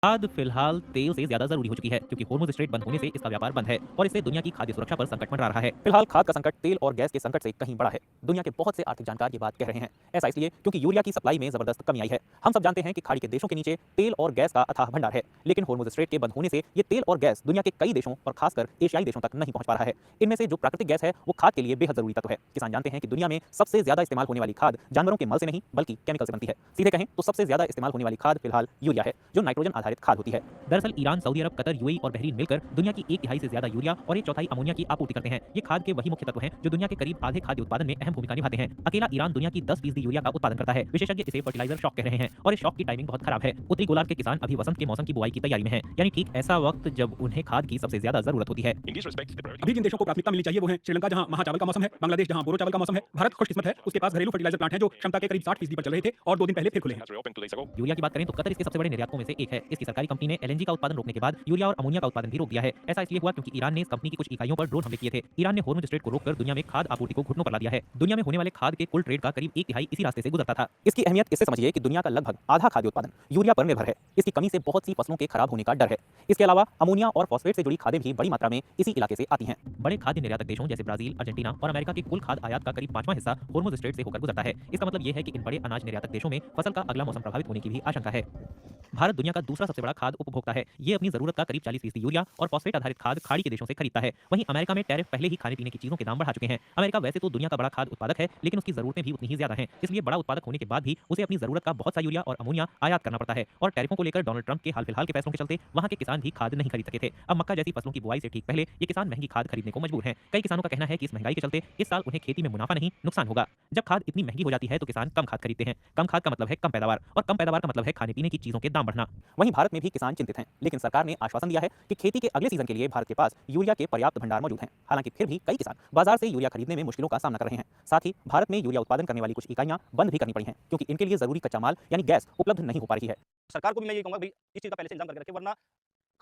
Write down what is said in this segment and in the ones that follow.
खाद फिलहाल तेल से ज्यादा जरूरी हो चुकी है क्योंकि होर्मुज स्ट्रेट बंद होने से इसका व्यापार बंद है और इससे दुनिया की खाद्य सुरक्षा पर संकट मंडरा रहा है। फिलहाल खाद का संकट तेल और गैस के संकट से कहीं बड़ा है। दुनिया के बहुत से आर्थिक जानकार ये बात कह रहे हैं। ऐसा इसलिए क्योंकि यूरिया की सप्लाई में जबरदस्त कमी आई है। हम सब जानते हैं कि खाड़ी के देशों के नीचे तेल और गैस का अथाह भंडार है, लेकिन होर्मुज स्ट्रेट के बंद होने से ये तेल और गैस दुनिया के कई देशों और खासकर एशियाई देशों तक नहीं पहुंच पा रहा है। इनमें से जो प्राकृतिक गैस है वो खाद के लिए बेहद जरूरी तत्व है। किसान जानते हैं कि दुनिया में सबसे ज्यादा इस्तेमाल होने वाली खाद जानवरों के मल से नहीं बल्कि केमिकल से बनती है। सीधे कहें तो सबसे ज्यादा इस्तेमाल होने वाली खाद फिलहाल यूरिया है, जो नाइट्रोजन आधारित खाद होती है। दरअसल ईरान, सऊदी अरब, कतर, यूएई और बहरीन मिलकर दुनिया की एक तिहाई से ज्यादा यूरिया और एक चौथाई अमोनिया की आपूर्ति करते हैं। ये खाद के वही मुख्य तत्व हैं जो दुनिया के करीब आधे खाद्य उत्पादन में अहम भूमिका निभाते हैं। अकेला ईरान दुनिया की 10% यूरिया का उत्पादन करता है। विशेषज्ञ इसे फर्टिलाइजर शॉक कह रहे हैं और इस शॉक की टाइमिंग बहुत खराब है। उत्तरी गोलार्ध के किसान अभी वसंत के मौसम की बुआई की तैयारी में हैं, यानी ठीक ऐसा वक्त जब उन्हें खाद की सबसे ज्यादा जरूरत होती है। अभी जिन देशों को प्राथमिकता मिलनी चाहिए वो हैं श्रीलंका, जहां महा चावल का मौसम है, बांग्लादेश जहां बोरो चावल का मौसम है। भारत खुशकिस्मत है, उसके पास घरेलू फर्टिलाइजर प्लांट है जो क्षमता के करीब 60% पर चल रहे थे और 2 दिन पहले फिर खुले हैं। यूरिया की बात करें तो कतर इसके सबसे बड़े निर्यातकों में से एक है। इसकी सरकारी कंपनी ने एलएनजी का उत्पादन रोकने के बाद यूरिया और अमोनिया का उत्पादन भी रोक दिया है। ऐसा इसलिए हुआ क्योंकि ईरान ने इस कंपनी की कुछ इकाइयों पर ड्रोन हमले किए थे। ईरान ने होर्मुज स्ट्रेट को रोककर दुनिया में खाद आपूर्ति को घुटनों पर ला दिया है। दुनिया में होने वाले खाद के कुल ट्रेड का करीब एक तिहाई इसी रास्ते से गुजरता था। इसकी अहमियत इससे समझिए कि दुनिया का लगभग आधा खाद्य उत्पादन यूरिया पर निर्भर है। इसकी कमी से बहुत सी फसलों के खराब होने का डर है। इसके अलावा अमोनिया और फॉस्फेट से जुड़ी खादें भी बड़ी मात्रा में इसी इलाके से आती हैं। बड़े खाद्य निर्यातक देशों जैसे ब्राजील, अर्जेंटीना और अमेरिका के कुल खाद आयात का करीब 5वां हिस्सा होर्मुज स्ट्रेट से होकर गुजरता है। इसका मतलब यह है कि इन बड़े अनाज निर्यातक देशों में फसल का अगला मौसम प्रभावित होने की भी आशंका है। भारत दुनिया का दूसरा सबसे बड़ा खाद उपभोक्ता है। ये अपनी जरूरत का करीब 40% यूरिया और फॉस्फेट आधारित खाद खाड़ी के देशों से खरीदता है। वहीं अमेरिका में टैरिफ पहले ही खाने पीने की चीजों के दाम बढ़ा चुके हैं। अमेरिका वैसे तो दुनिया का बड़ा खाद उत्पादक है, लेकिन उसकी जरूरतें भी उतनी ही ज्यादा हैं। इसलिए बड़ा उत्पादक होने के बाद भी उसे अपनी जरूरत का बहुत सा यूरिया और अमोनिया आयात करना पड़ता है। और टैरिफों को लेकर डोनाल्ड ट्रंप के हाल फिलहाल के फैसलों के चलते वहां के किसान भी खाद नहीं खरीद सके थे। अब मक्का जैसी फसलों की बुआई से ठीक पहले ये किसान महंगी खाद खरीदने को मजबूर हैं। कई किसानों का कहना है कि इस महंगाई के चलते इस साल उन्हें खेती में मुनाफा नहीं नुकसान होगा। जब खाद इतनी महंगी हो जाती है तो किसान कम खाद खरीदते हैं। कम खाद का मतलब है कम पैदावार और कम पैदावार का मतलब है खाने पीने की चीजों के दाम बढ़ना। वहीं भारत में भी किसान चिंतित हैं, लेकिन सरकार ने आश्वासन दिया है कि खेती के अगले सीजन के लिए भारत के पास यूरिया के पर्याप्त भंडार मौजूद हैं। हालांकि फिर भी कई किसान बाजार से यूरिया खरीदने में मुश्किलों का सामना कर रहे हैं। साथ ही भारत में यूरिया उत्पादन करने वाली कुछ इकाइयां बंद भी करनी पड़ी हैं क्योंकि इनके लिए जरूरी कच्चा माल यानी गैस उपलब्ध नहीं हो पा रही है। सरकार को भी मैं ये कहूंगा भाई इस चीज का पहले से इंतजाम करके रखे, वरना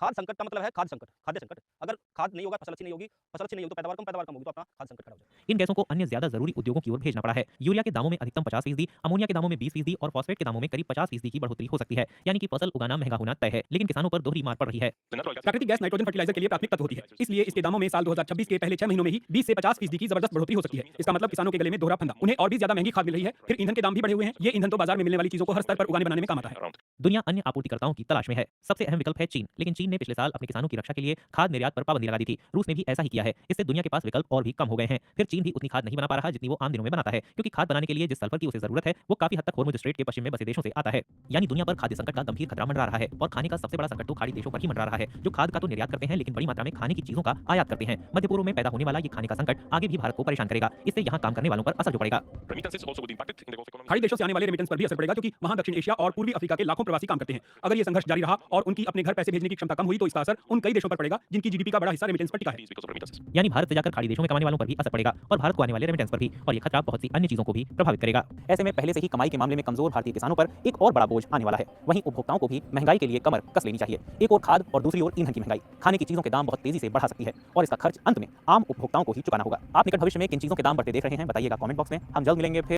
खाद संकट का मतलब है खाद्य संकट, खाद्य संकट। अगर खाद नहीं होगा, फसल अच्छी नहीं होगी, फसल अच्छी नहीं होगी तो पैदावार कम होगी, तो अपना खाद्य संकट खड़ा हो जाएगा। इन गैसों को अन्य ज्यादा जरूरी उद्योगों की ओर भेजना पड़ा है। यूरिया के दामों में अधिकतम 50%, अमोनिया के दामों में 20% और फॉस्फेट के दामों में करीब 50% की बढ़ोतरी हो सकती है। यानी कि फसल उगाना महंगा होना तय है, लेकिन किसानों पर दोहरी मार पड़ रही है। प्राकृतिक गैस नाइट्रोजन फर्टिलाइजर के लिए प्राथमिक तत्व होती है, इसलिए इसके दामों में साल 2026 के पहले 6 महीनों में ही 20 से 50% की जबरदस्त बढ़ोतरी हो सकती है। इसका मतलब किसानों के गले में दोहरा फंदा, उन्हें और भी ज्यादा महंगी खाद मिल रही है। फिर ईंधन के दाम भी बढ़े हुए हैं। ये ईंधन तो बाजार में मिलने वाली चीजों को हर स्तर पर उगाने बनाने में काम आता है। दुनिया अन्य आपूर्तिकर्ताओं की तलाश में है। सबसे अहम विकल्प है चीन, लेकिन चीन ने पिछले साल अपने किसानों की रक्षा के लिए खाद निर्यात पर पाबंदी लगा दी थी। रूस ने भी ऐसा ही किया है। इससे दुनिया के पास विकल्प और भी कम हो गए हैं। फिर चीन भी उतनी खाद नहीं बना पा रहा जितनी वो आम दिनों में बनाता है, क्योंकि खाद बनाने के लिए जिस सल्फर की उसे जरूरत है वो काफी हद तक होर्मुज स्ट्रेट के पश्चिम में बसे देशों से आता है। यानी दुनिया पर खाद्य संकट का गंभीर खतरा मंडरा रहा है और खाने का सबसे बड़ा संकट तो खाड़ी देशों पर ही मंडरा रहा है, जो खाद का तो निर्यात करते हैं लेकिन बड़ी मात्रा में खाने की चीजों का आयात करते हैं। मध्य पूर्व में पैदा होने वाला ये खाने का संकट आगे भी भारत को परेशान करेगा। इससे यहाँ काम करने वालों पर असर जो पड़ेगा। खाड़ी देशों से आने वाले रेमिटेंस पर भी असर पड़ेगा, क्योंकि वहां दक्षिण एशिया और पूर्वी अफ्रीका के लाखों प्रवासी काम करते हैं। अगर ये संघर्ष जारी रहा और उनकी अपने घर पैसे भेजने की क्षमता कम हुई तो इसका असर उन कई देशों पर पड़ेगा जिनकी जीडीपी का बड़ा हिस्सा रेमिटेंस पर टिका है। यानी भारत से जाकर खाड़ी देशों में कमाने वालों पर भी असर पड़ेगा और भारत को आने वाले रेमिटेंस पर भी, और ये खतरा बहुत सी अन्य चीजों को भी प्रभावित करेगा। ऐसे में पहले से ही कमाई के मामले में कमजोर भारतीय किसानों पर एक और बड़ा बोझ आने वाला है। वहीं उपभोक्ताओं को भी महंगाई के लिए कमर कस लेनी चाहिए। एक और खाद और दूसरी ओर ईंधन की महंगाई खाने की चीजों के दाम बहुत तेजी से बढ़ा सकती है और इसका खर्च अंत में आम उपभोक्ताओं को ही चुकाना होगा। आप निकट भविष्य में किन चीजों के दाम बढ़ते देख रहे हैं बताइएगा कमेंट बॉक्स में। हम जल्द मिलेंगे फिर।